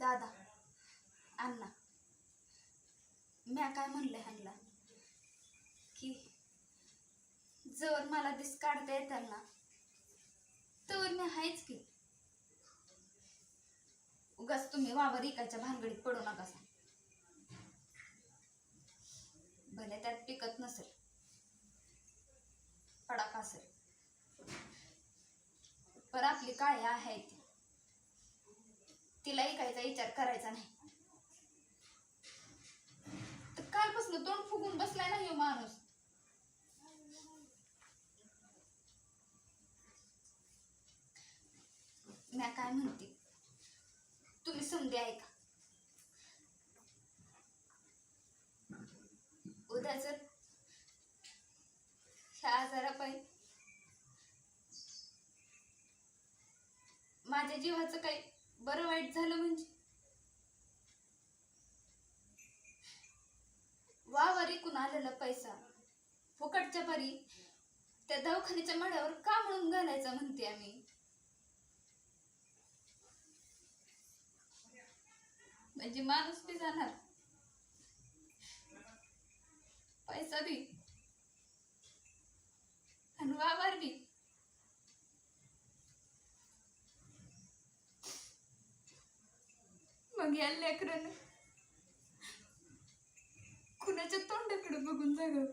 दादा अण्णा, म्या काय म्हणलं ह्यांना की जर मला दिस काढता येतात ना तर मी आहेच की. उगाच तुम्ही वावर इकायच्या भानगडीत पडू नका. भले त्यात पिकत नसेल, पडाक असेल, पर आपली काळी आहे ती, तिला इकायचा विचार करायचा नाही. तर कालपासून तोंड फुगून बसलाय ना ह्यो माणूस. मी काय म्हणते तुम्ही समजे ऐका. उद्या जर ह्या आजारापायी माझ्या जीवाचं काही बरं वाईट झालं म्हणजे वावर इकून आलेला पैसा फुकटच्या परी त्या दवाखान्याच्या माड्यावर का म्हणून घालायचा म्हणते आम्ही. म्हणजे माणूस बी जाणार, पैसा बी आणि वावर बी. मग या लेकरानं कुणाच्या तोंडाकडे बघून जागं.